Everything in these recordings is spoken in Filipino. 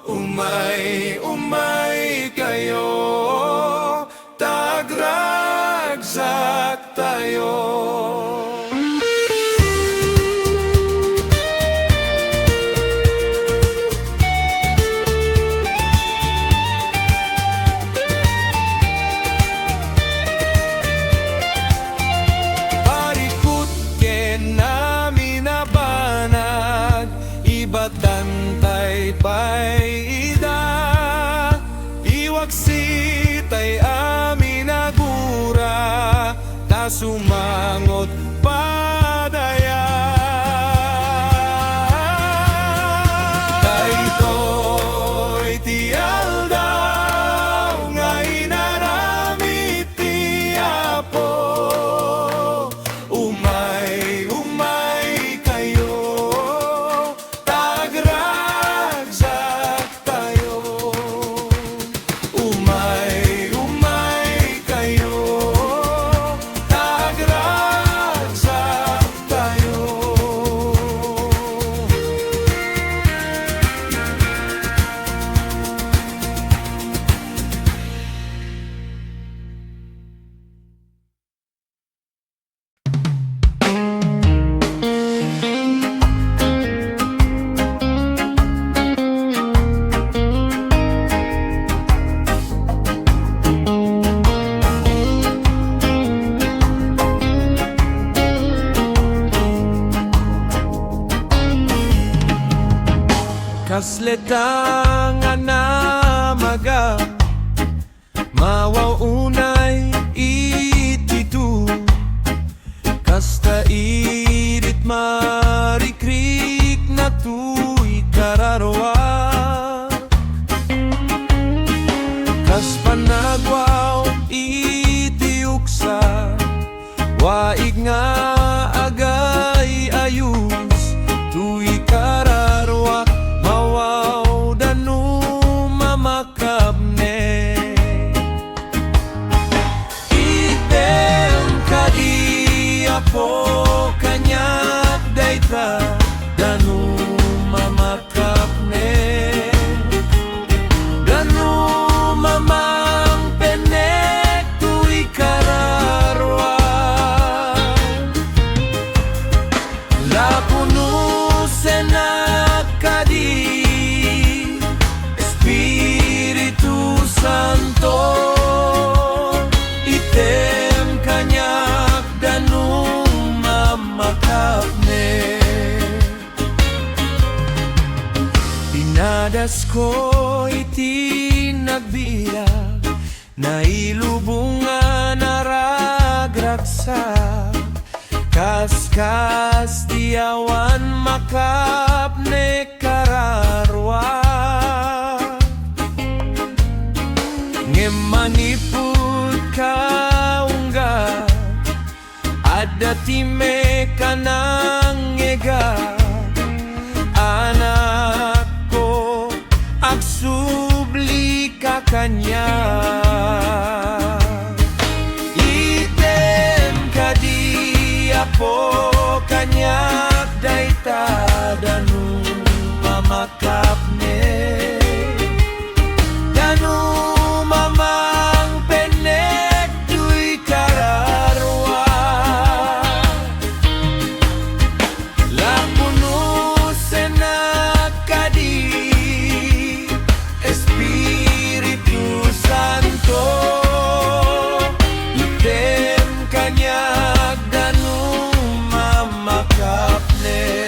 Umay kayo, tagragsak tayo. Parikot ken namin nabanag, ibatantay pa'y sitay amin agura, ta sumangot padaya. Daytoy ti aldaw nga inaramid ti Apo. Umay kayo, tagragsak tayo. Kasletang anamaga, mawaunay ititu, kasta irit marikrik na tuy kararwa. Kas panagwaw itiuksa, waig nga agay ayus, tuy kararwa. Mawaw danu mamakabne, item kadi Apo kanyak dayta danu mamakabne, danu mamang penek tuy kararwa. Lapuno senak kadi Espiritu Santo, item kanyak danu mamakapne. Pinadas ko iti nagbilag, nailubungan naragraksak, kaskas diawan makapne kararwa. Ngemanipud kaungga, ada time kanang ngega, anak ko agsubli ka kanya. Item kadi Apo kanyak dayta danu mamakapne, danu mamang penek tuy kararwa. Lapuno senak kadi Espiritu Santo, item kanyak danu mamakapne.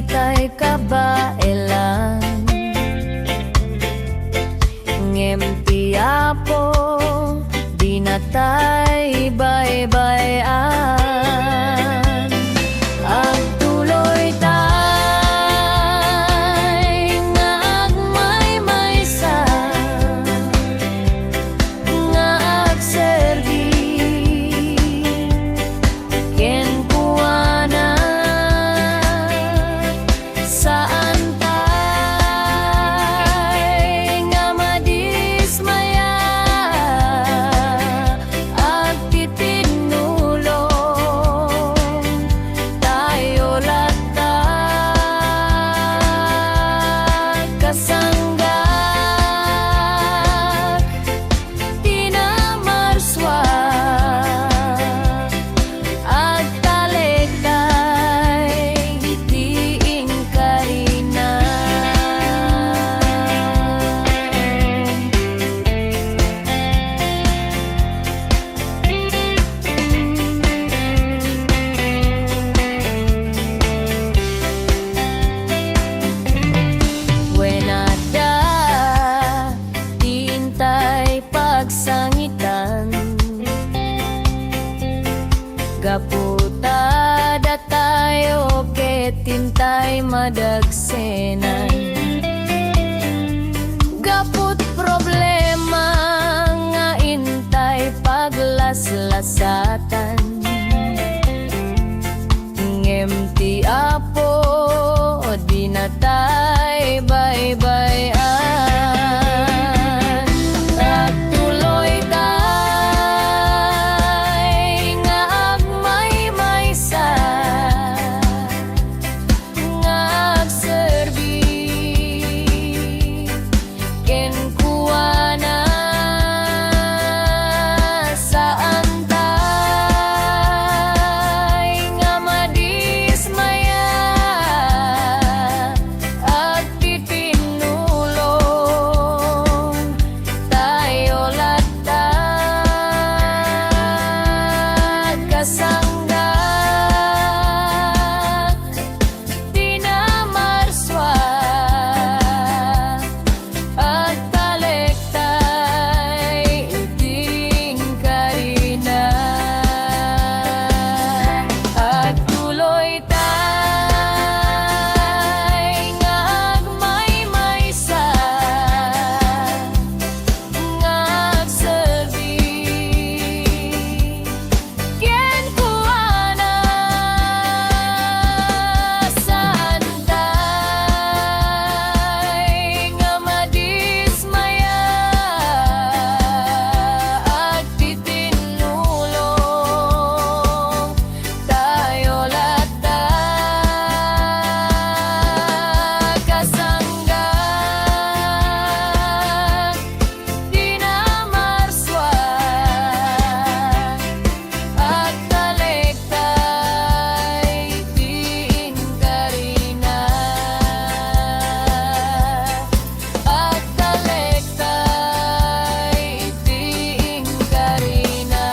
tay kabailan ngem tiapo di natay baybayan ang tuloy tay nga agmay-maysa nga agserbi ken kuana saan tay nga madismaya at titinulong tayo latag kasanggak tinamarswa at talekay diing karina Wenada tintay pagsangitan gaputada tayo ketintay madagsenan gaput problema nga intay paglaslasatan ngem ti apo di natay baybayan tagtuloy tay nga agmay-maysa nga agserbi ken kuana saan tay nga madismaya at titinulong tayo latag kasanggak tinamarswa at talektay iting karina at tuloy tay nga agmay-maysa nga agserbi ken kuana saan tay nga madismaya at titinulong tayo latag kasanggak tinamarswa at talektay diin karina at talektay diin karina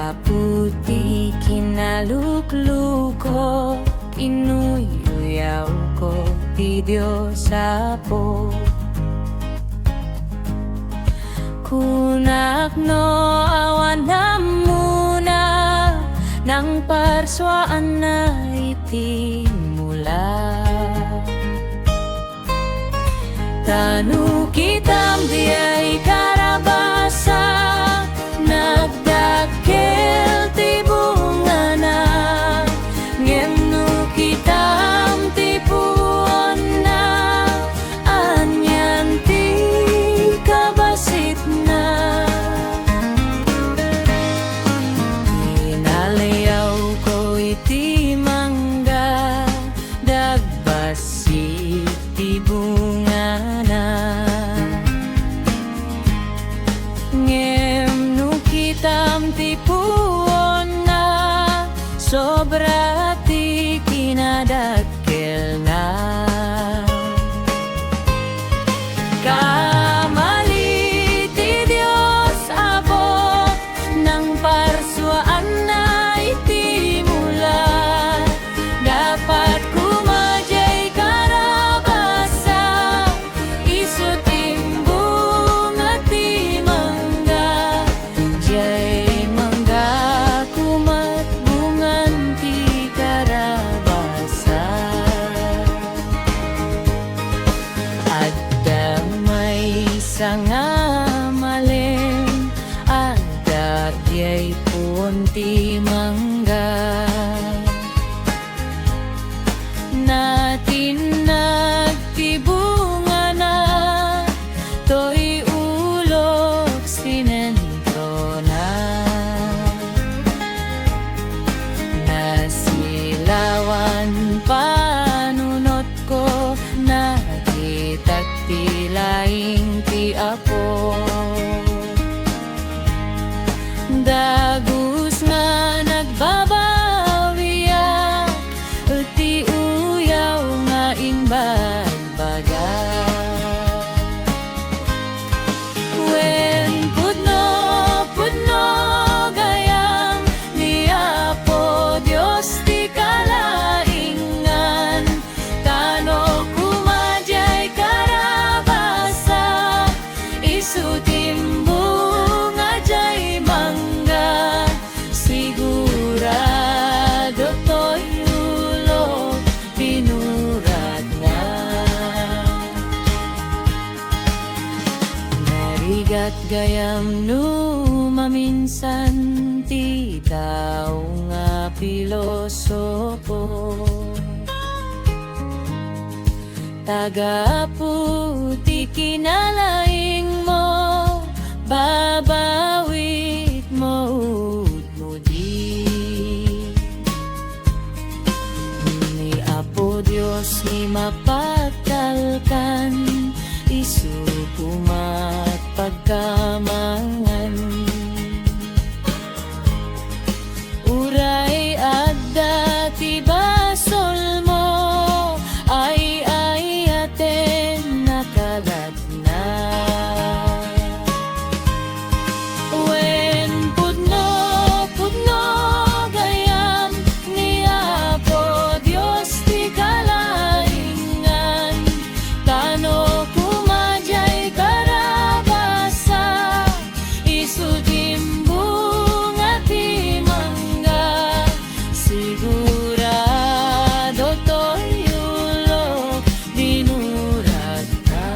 kaputi kinalukluko inuyuyaw ko di Diyos apo kunak no awan na muna nang parswaan na itimula tanu kitam diay karabasa nagdakkel ti bungana ngem nu kitam ti puon na anyan ti kabasit na inalayaw ko iti mangga dagbasit ti bungana sobra ti kinadakkel na. Kamali ti Dios Apo ng parswaan na iti mula. Dapat kumajay karabasa, isu timbung at ti mangga. Jay mangga kumat bungan ti karabasa. At damay sanga malin, at dadyay punti mangga. Natin nagtibunga na, to'y ulok sinentro na. Nasilawan panunot ko, nakita't tilaing ti Apo. Dagus nga nagbabawiya, ti uyaw nga inbagbaga. Wen pudno gayam ni Apo Dios ti kalaingan. Tano kumajay karabasa, isu timbung ajay mangga. Sigurado to'y ulo pinurat na. Narigat gayam no maminsan ti tao nga pilosopo. Tagaputi kinalaing mo, babawit mo mudi. Ni Apo Dios ni mapagkalkan, isu kumat pagkamangan. Uray adda ti basol mo, ay aten nakalat na. Wen pudno gayam ni Apo Dios ti kalaingan. Tano kumajay karabasa, isu timbung at ti mangga. Sigurado to'y ulo dinurat na.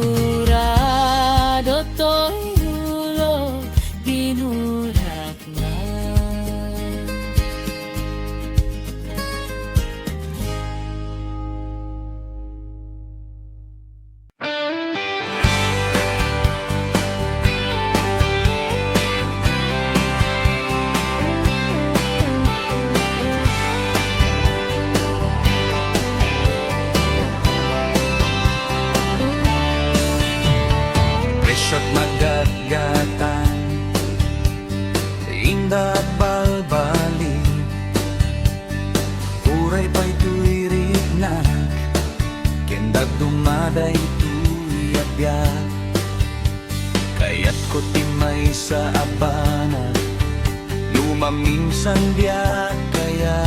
Sigurado to'y ulo dinurat na. Presyo't magatgatan, inda at balbali. Uray pa'y tuwirik na, kendag dumaday tuyat biyak. Kaya't ko timay sa abana, lumaminsan biyak kaya.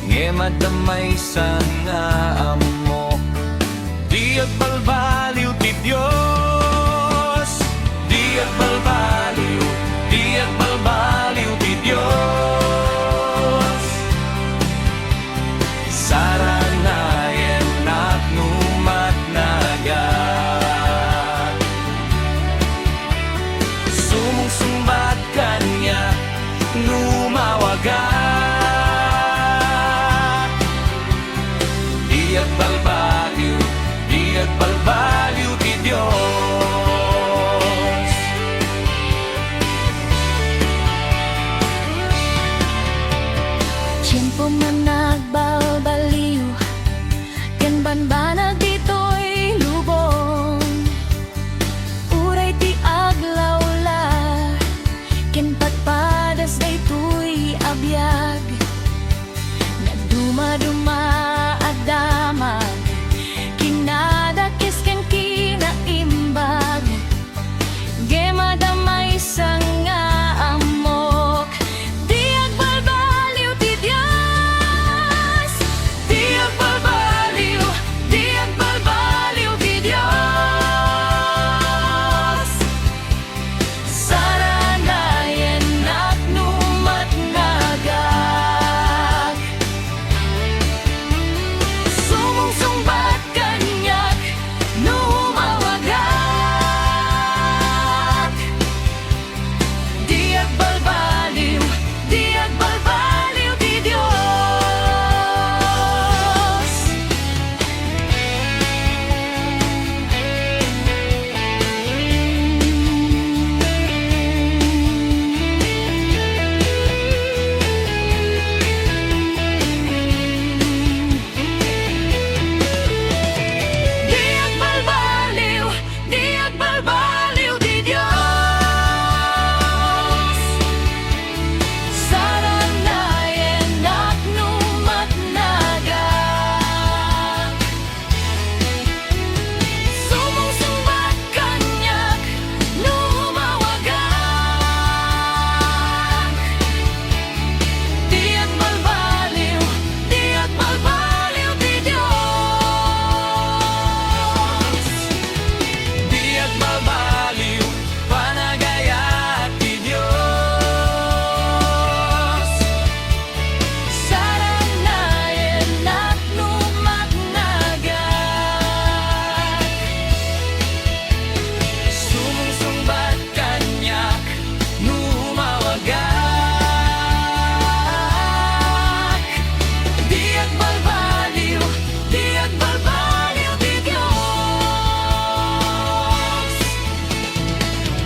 Ngemadamay sa nga amo, di agbalbaliw ti Dios. Di agbalbaliw ti Dios. Saranayan at numat nagat, sumungsumbat kanya lumawagat. Di agbalbaliw ti Dios. ken patpadas daytoy abiyag, nagduma-duma at damag, kinadakis ken kinaimbag, gemadamay sa nga amok. Di agbalbaliw ti Dios, di agbalbaliw, di agbalbaliw ti Dios. Saranayan at numatngagag, sumungsumbat kanyak numawagak. Di agbalbaliw, di agbalbaliw ti Dios. Di agbalbaliw, di agbalbaliw ti Dios. Saranayan at numatnagag, sumungsumbat kanyak numawagak. Di agbalbaliw, di agbalbaliw ti Dios. Di agbalbaliw, panagayat ti Diyos. Saranayan at numatnagag, Sumungsumbat kanyak numawagak. Di agbalbaliw, di agbalbaliw ti Diyos.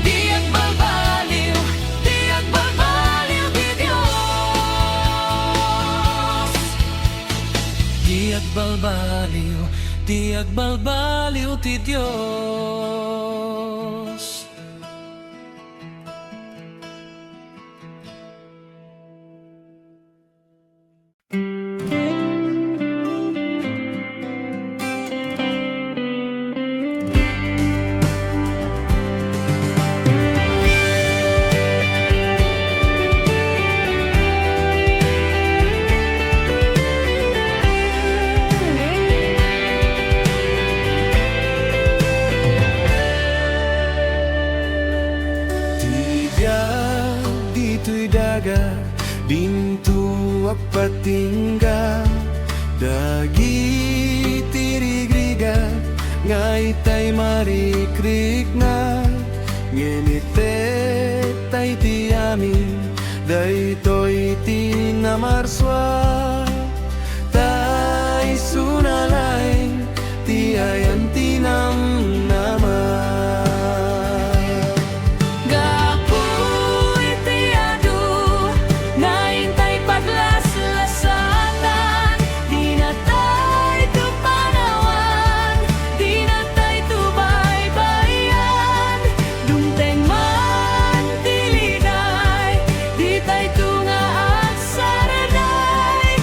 Di agbalbaliw, di agbalbaliw ti Diyos. Di agbalbaliw, di agbalbaliw ti Diyos. Tibiag dito'y dagat, dinto apatingga, dagi tirigrigat, nga itay marikrik na, nginitet tay ti amin, daytoy tinamarswa, tay sunalay, ti ayan tinamnaman. gapoy ti adu, naintay paglaslasanan. Di na tayo tu panawan, di na tayo tu baybayan. Dumteng man tiliday, di tayo tu nga at saraday.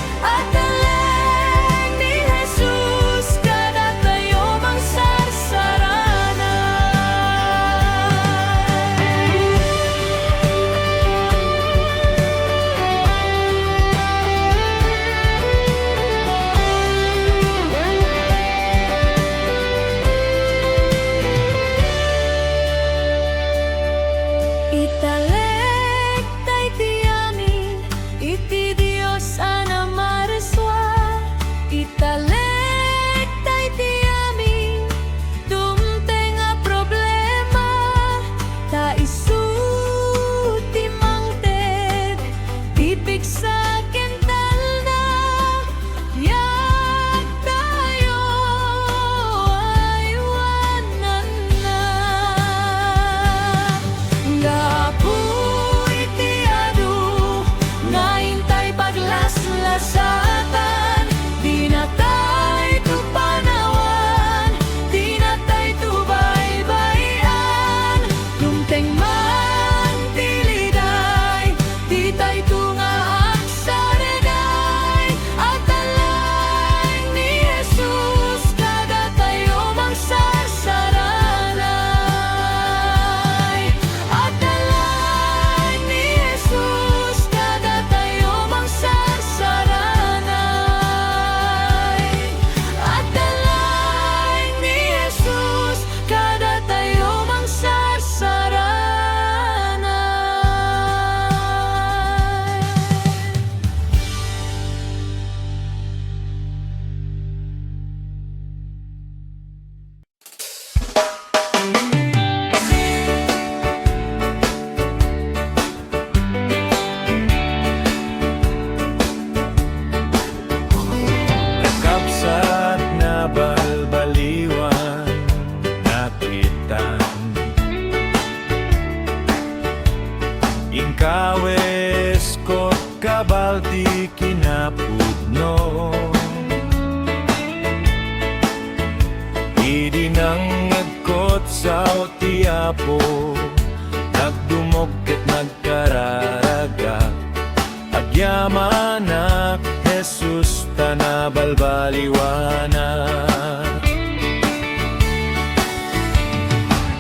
Ingkawes ko kabalti kinapudno Idinangagkot sa tiapo Nagdumog ket nagkararaga Agyamanak Jesus tanabalbaliwanak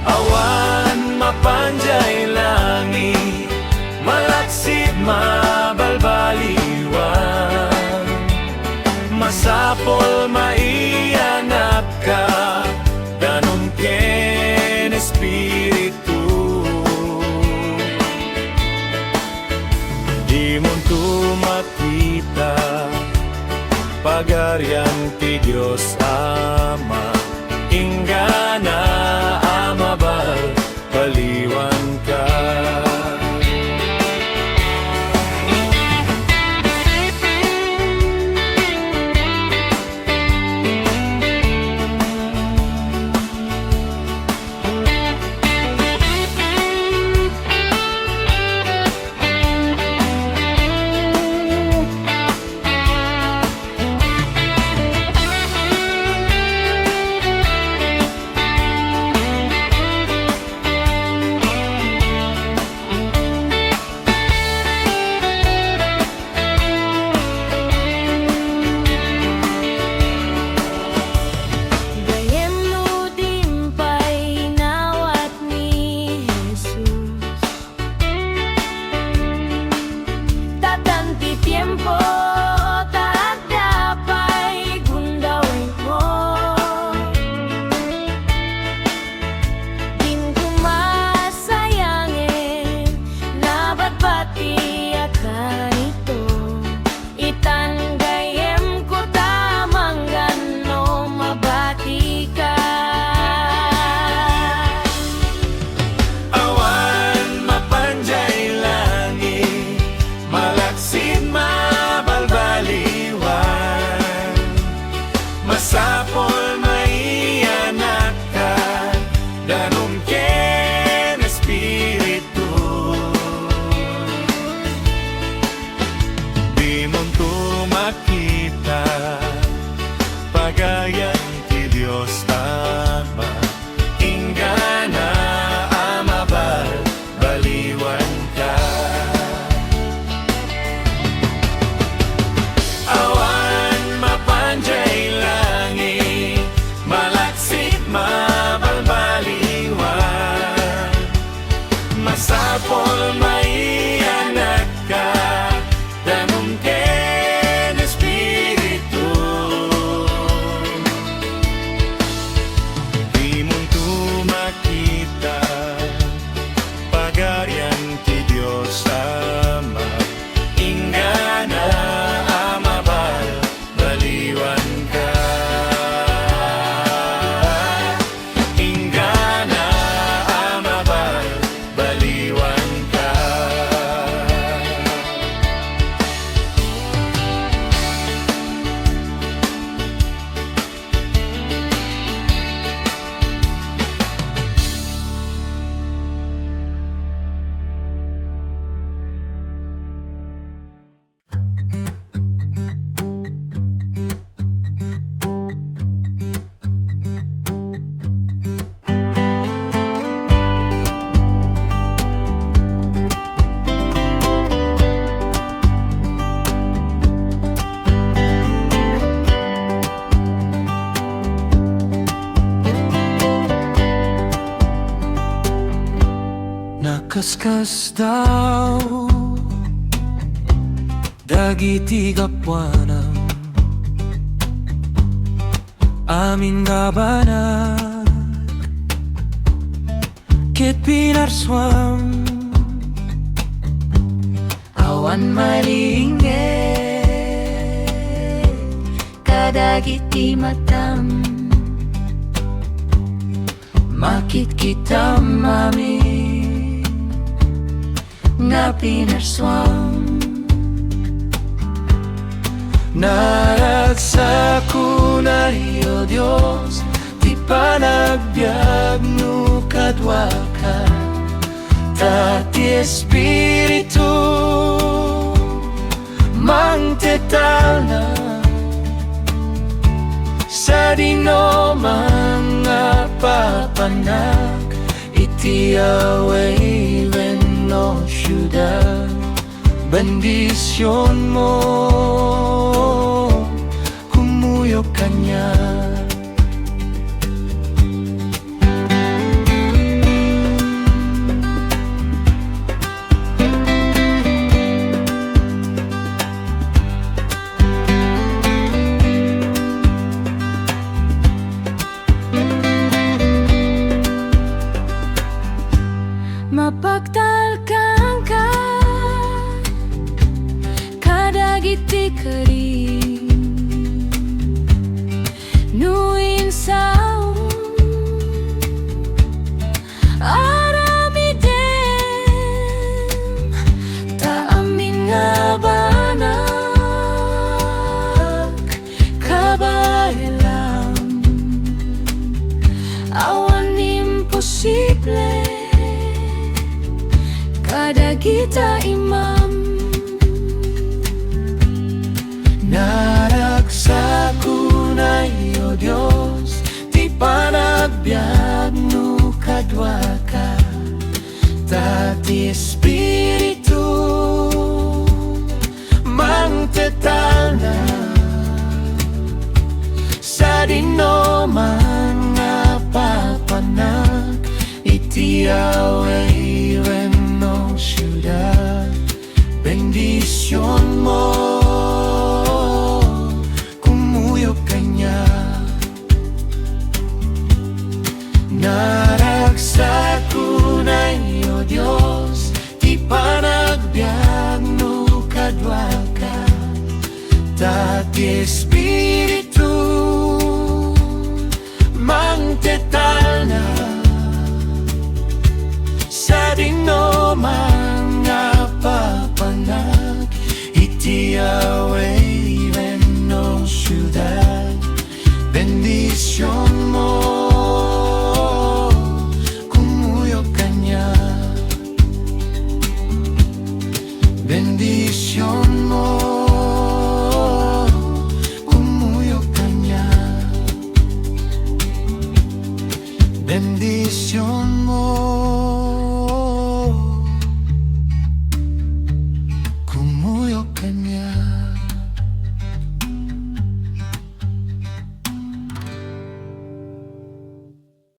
Awan mapanjay langit Malaksid mabalbaliwan Masapol maianak ka Ganun ken Espiritu Di mo tu makita Pagarian ti Diyos Ama Ingana amabal baliwan ka Gayem no timpay nawat ni Jesus Tatanti tiempo taat dapay gundawin mo Din kumasayangin nabatbati akan ito Itan gayem ko tamang gano mabati ka Awan mapanjay langit Malaksid mabalbaliwan Masapol maianak ka Ganun ken Espiritu Di mo tu makita Pagayan ti Diyos Ama Ingana amabal baliwan ka Awan mapanjay langit Malaksid mabalbaliwan Masapol maianak ka Ganun ken Espiritu Di mo tu makita Pagarian ti Diyos Ama Ingana amabal baliwan ka Ingana amabal baliwan ka Nakaskas daw Dagiti kapwanam Amin gabanag Ket pinarswam Awan malinge kadagiti matam Makit kita mami nga pinarswam Naragsa ko na iyo Diyos Ti panagbiag no kadwa ka Dati Espiritu Mangtetana sa dino mga papanak, iti away no syudad, bendisyon mo kumuyok kanya. Mapagtalkan ka kadagiti kering nuin sao arami dem ta amin nga banak kabailam awan imposible kada kita imam. Naragsakunay o Diyos, ti panagbiag no kadwa ka, dati Espiritu Mangtetana sa dino mga papanak, iti away syudad, bendisyon mo kumuyok kanya. Naragsakunay o Diyos, ti panagbiag no kadwa ka, dati Espiritu